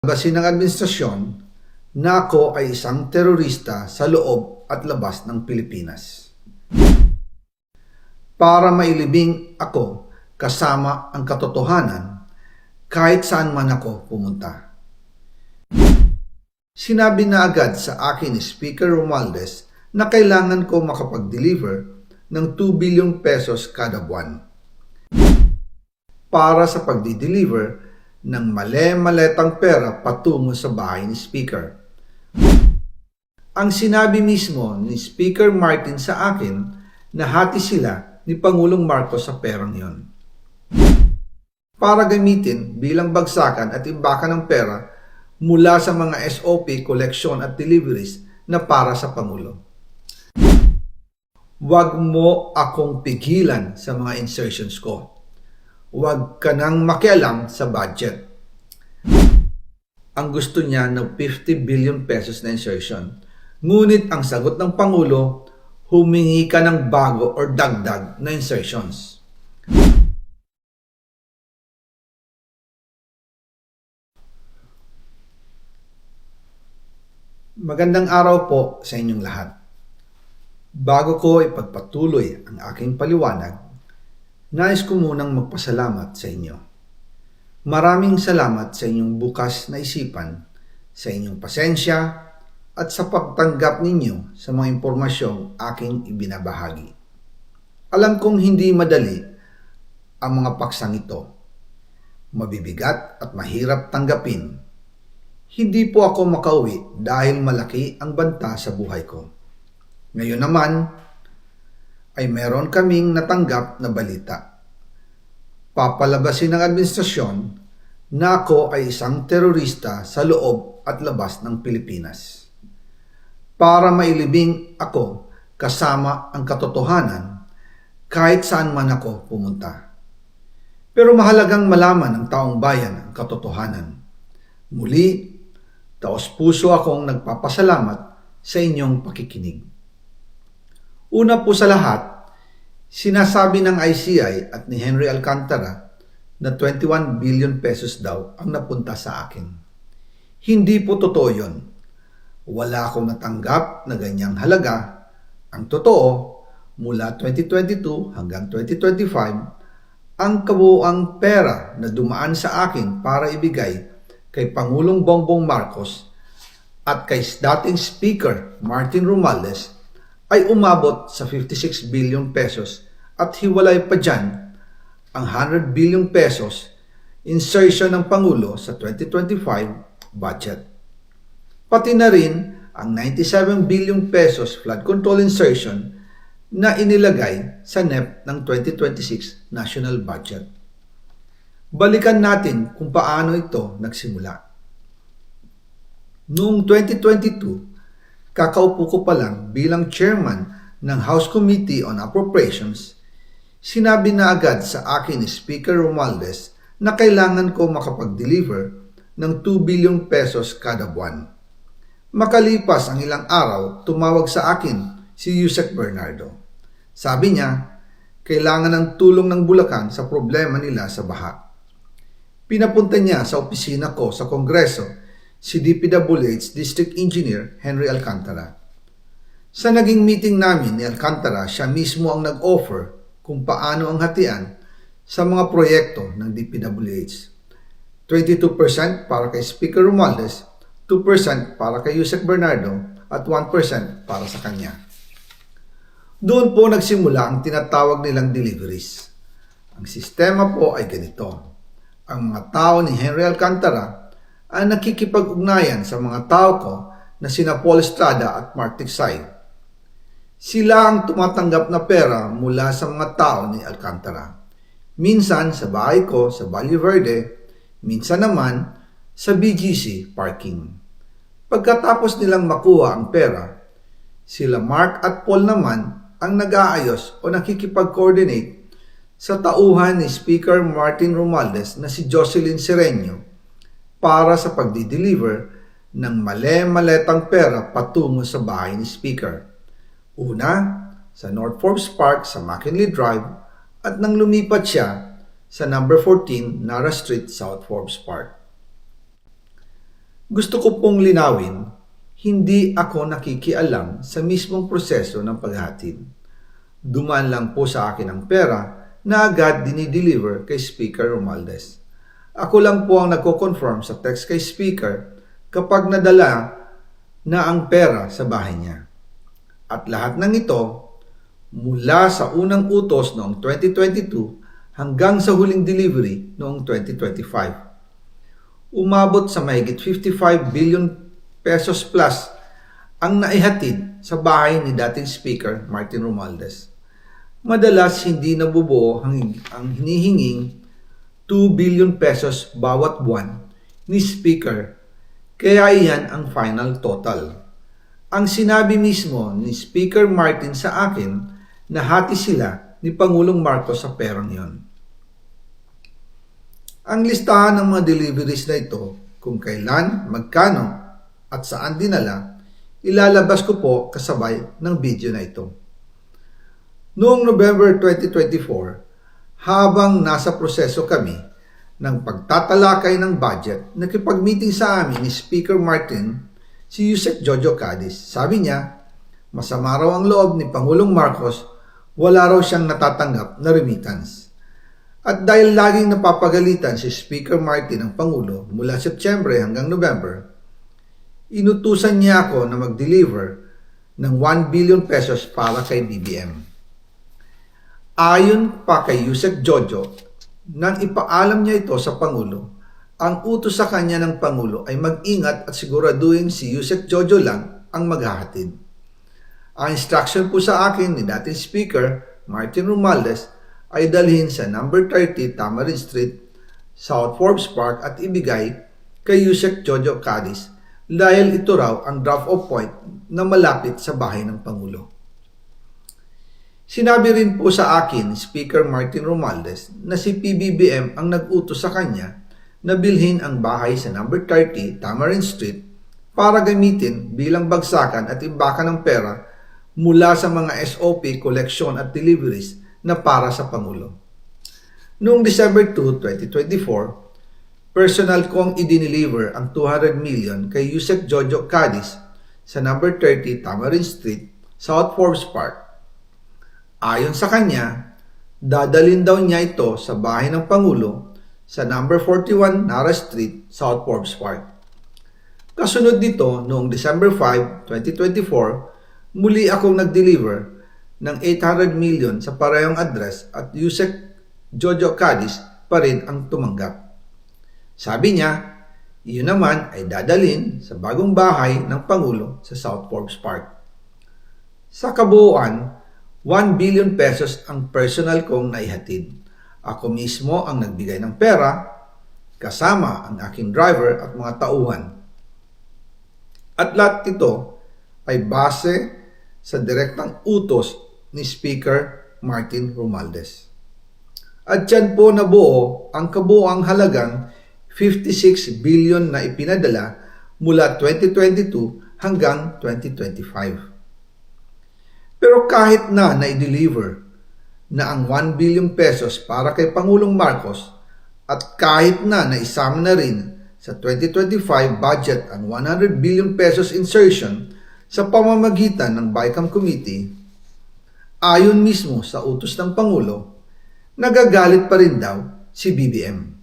Basin ng administrasyon na ako ay isang terorista sa loob at labas ng Pilipinas. Para mailibing ako kasama ang katotohanan kahit saan man ako pumunta. Sinabi na agad sa akin ni Speaker Romualdez na kailangan ko makapag-deliver ng 2 billion pesos kada buwan para sa pagdi-deliver ng male-maletang pera patungo sa bahay ni Speaker. Ang sinabi mismo ni Speaker Martin sa akin na hati sila ni Pangulong Marcos sa perang yon para gamitin bilang bagsakan at imbakan ng pera mula sa mga SOP, collection at deliveries na para sa Pangulo. Huwag mo akong pigilan sa mga insertions ko. Huwag ka nang makialam sa budget. Ang gusto niya ng 50 billion pesos na insertion. Ngunit ang sagot ng Pangulo, humingi ka ng bago or dagdag na insertions. Magandang araw po sa inyong lahat. Bago ko ipagpatuloy ang aking paliwanag, nais ko munang magpasalamat sa inyo. Maraming salamat sa inyong bukas na isipan, sa inyong pasensya, at sa pagtanggap ninyo sa mga impormasyong aking ibinabahagi. Alam kong hindi madali ang mga paksang ito. Mabibigat at mahirap tanggapin. Hindi po ako makauwi dahil malaki ang banta sa buhay ko. Ngayon naman, ay meron kaming natanggap na balita. Papalabasin ng administrasyon na ako ay isang terorista sa loob at labas ng Pilipinas. Para mailibing ako kasama ang katotohanan kahit saan man ako pumunta. Pero mahalagang malaman ng taong bayan ang katotohanan. Muli, taos-puso akong nagpapasalamat sa inyong pakikinig. Una po sa lahat, sinasabi ng ICI at ni Henry Alcantara na 21 billion pesos daw ang napunta sa akin. Hindi po totoo yun. Wala akong natanggap na ganyang halaga. Ang totoo, mula 2022 hanggang 2025, ang kabuuang pera na dumaan sa akin para ibigay kay Pangulong Bongbong Marcos at kay dating Speaker Martin Romualdez ay umabot sa 56 billion pesos at hiwalay pa dyan ang 100 billion pesos insertion ng Pangulo sa 2025 budget. Pati na rin ang 97 billion pesos flood control insertion na inilagay sa NEP ng 2026 national budget. Balikan natin kung paano ito nagsimula. Noong 2022, kakaupo ko pa lang bilang chairman ng House Committee on Appropriations, sinabi na agad sa akin ni Speaker Romualdez na kailangan ko makapag-deliver ng 2 billion pesos kada buwan. Makalipas ang ilang araw, tumawag sa akin si Yusek Bernardo. Sabi niya, kailangan ng tulong ng Bulacan sa problema nila sa baha. Pinapunta niya sa opisina ko sa Kongreso si DPWH District Engineer Henry Alcantara. Sa naging meeting namin ni Alcantara, siya mismo ang nag-offer kung paano ang hatian sa mga proyekto ng DPWH. 22% para kay Speaker Romualdez, 2% para kay Yusek Bernardo at 1% para sa kanya. Doon po nagsimula ang tinatawag nilang deliveries. Ang sistema po ay ganito. Ang mga tao ni Henry Alcantara ang nakikipag-ugnayan sa mga tao ko na sina Paul Estrada at Mark Tiksay. Sila ang tumatanggap na pera mula sa mga tao ni Alcantara. Minsan sa bahay ko sa Valle Verde, minsan naman sa BGC parking. Pagkatapos nilang makuha ang pera, sila Mark at Paul naman ang nag-aayos o nakikipag-coordinate sa tauhan ni Speaker Martin Romualdez na si Jocelyn Sereno para sa pagdi-deliver ng male-maletang pera patungo sa bahay ni Speaker. Una, sa North Forbes Park sa McKinley Drive at nang lumipat siya sa number 14 Nara Street, South Forbes Park. Gusto ko pong linawin, hindi ako nakikialam sa mismong proseso ng paghatid. Dumaan lang po sa akin ang pera na agad dinideliver kay Speaker Romualdez. Ako lang po ang nagko-confirm sa text kay Speaker kapag nadala na ang pera sa bahay niya. At lahat ng ito, mula sa unang utos noong 2022 hanggang sa huling delivery noong 2025. Umabot sa mahigit 55 billion pesos plus ang naihatid sa bahay ni dating Speaker Martin Romualdez. Madalas hindi nabubuo ang hinihinging 2 billion pesos bawat buwan ni Speaker, kaya iyan ang final total. Ang sinabi mismo ni Speaker Martin sa akin na hati sila ni Pangulong Marcos sa perang yon. Ang listahan ng mga deliveries na ito, kung kailan, magkano, at saan dinala, ilalabas ko po kasabay ng video na ito. Noong November 2024, habang nasa proseso kami ng pagtatalakay ng budget, nakipag-meeting sa amin ni Speaker Martin si Yusek Jojo Cadiz. Sabi niya, masama raw ang loob ni Pangulong Marcos, wala raw siyang natatanggap na remittance. At dahil laging napapagalitan si Speaker Martin ng Pangulo mula Septyembre hanggang November, inutusan niya ako na mag-deliver ng 1 billion pesos para kay BBM. Ayon pa kay Yusek Jojo, nang ipaalam niya ito sa Pangulo, ang utos sa kanya ng Pangulo ay mag-ingat at siguraduhin si Yusek Jojo lang ang maghahatid. Ang instruction po sa akin ni dating Speaker Martin Romualdez ay dalhin sa number 30 Tamarind Street, South Forbes Park at ibigay kay Yusek Jojo Cadiz dahil ito raw ang drop-off point na malapit sa bahay ng Pangulo. Sinabi rin po sa akin Speaker Martin Romualdez na si PBBM ang nag-utos sa kanya na bilhin ang bahay sa number 30 Tamarind Street para gamitin bilang bagsakan at imbakan ng pera mula sa mga SOP, collection at deliveries na para sa Pangulo. Noong December 2, 2024, personal kong i-deliver ang 200 million kay Yusek Jojo Cadiz sa number 30 Tamarind Street, South Forbes Park. Ayon sa kanya, dadalhin daw niya ito sa bahay ng Pangulo sa number 41 Nara Street, South Forbes Park. Kasunod nito, noong December 5, 2024, muli akong nag-deliver ng 800 million sa parehong address at Yusek Jojo Cadiz pa rin ang tumanggap. Sabi niya, iyon naman ay dadalhin sa bagong bahay ng Pangulo sa South Forbes Park. Sa kabuuan, 1 billion pesos ang personal kong naihatid. Ako mismo ang nagbigay ng pera, kasama ang aking driver at mga tauhan. At lahat ito ay base sa direktang utos ni Speaker Martin Romualdez. At yan po nabuo ang kabuuang halagang 56 billion na ipinadala mula 2022 hanggang 2025. Pero kahit na i-deliver na ang 1 billion pesos para kay Pangulong Marcos at kahit na isama na rin sa 2025 budget ang 100 billion pesos insertion sa pamamagitan ng BICAM Committee, ayon mismo sa utos ng Pangulo, nagagalit pa rin daw si BBM.